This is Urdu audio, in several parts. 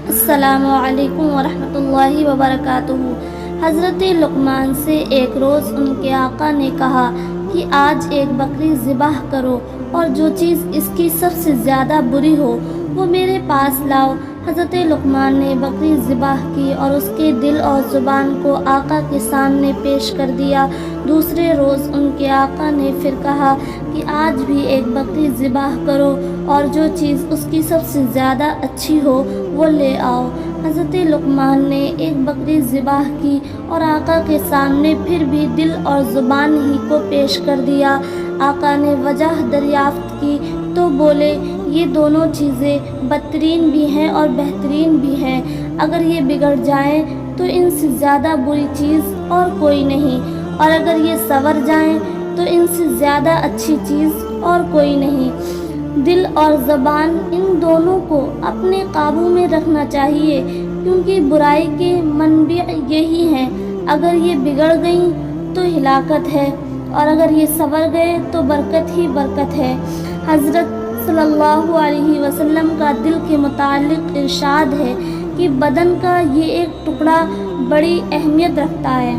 السلام علیکم ورحمۃ اللہ وبرکاتہ۔ حضرت لقمان سے ایک روز ان کے آقا نے کہا کہ آج ایک بکری ذبح کرو اور جو چیز اس کی سب سے زیادہ بری ہو وہ میرے پاس لاؤ۔ حضرت لقمان نے بکری ذبح کی اور اس کے دل اور زبان کو آقا کے سامنے پیش کر دیا۔ دوسرے روز ان کے آقا نے پھر کہا کہ آج بھی ایک بکری ذبح کرو اور جو چیز اس کی سب سے زیادہ اچھی ہو وہ لے آؤ۔ حضرت لقمان نے ایک بکری ذبح کی اور آقا کے سامنے پھر بھی دل اور زبان ہی کو پیش کر دیا۔ آقا نے وجہ دریافت کی تو بولے یہ دونوں چیزیں بدترین بھی ہیں اور بہترین بھی ہیں۔ اگر یہ بگڑ جائیں تو ان سے زیادہ بری چیز اور کوئی نہیں، اور اگر یہ سنور جائیں تو ان سے زیادہ اچھی چیز اور کوئی نہیں۔ دل اور زبان ان دونوں کو اپنے قابو میں رکھنا چاہیے، کیونکہ برائی کے منبع یہی ہیں۔ اگر یہ بگڑ گئیں تو ہلاکت ہے، اور اگر یہ سنور گئے تو برکت ہی برکت ہے۔ حضرت صلی اللہ علیہ وسلم کا دل کے متعلق ارشاد ہے کہ بدن کا یہ ایک ٹکڑا بڑی اہمیت رکھتا ہے۔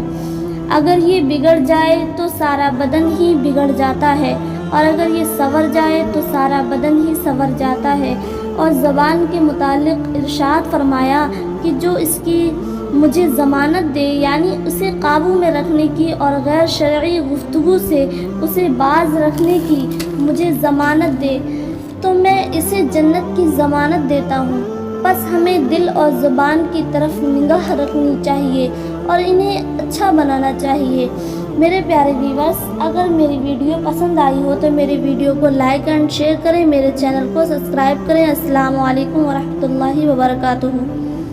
اگر یہ بگڑ جائے تو سارا بدن ہی بگڑ جاتا ہے، اور اگر یہ سنور جائے تو سارا بدن ہی سنور جاتا ہے۔ اور زبان کے متعلق ارشاد فرمایا کہ جو اس کی مجھے ضمانت دے، یعنی اسے قابو میں رکھنے کی اور غیر شرعی گفتگو سے اسے باز رکھنے کی مجھے ضمانت دے تو میں اسے جنت کی ضمانت دیتا ہوں۔ بس ہمیں دل اور زبان کی طرف نگاہ رکھنی چاہیے اور انہیں اچھا بنانا چاہیے۔ میرے پیارے ویورز، اگر میری ویڈیو پسند آئی ہو تو میری ویڈیو کو لائک اینڈ شیئر کریں، میرے چینل کو سبسکرائب کریں۔ السلام علیکم ورحمۃ اللہ وبرکاتہ۔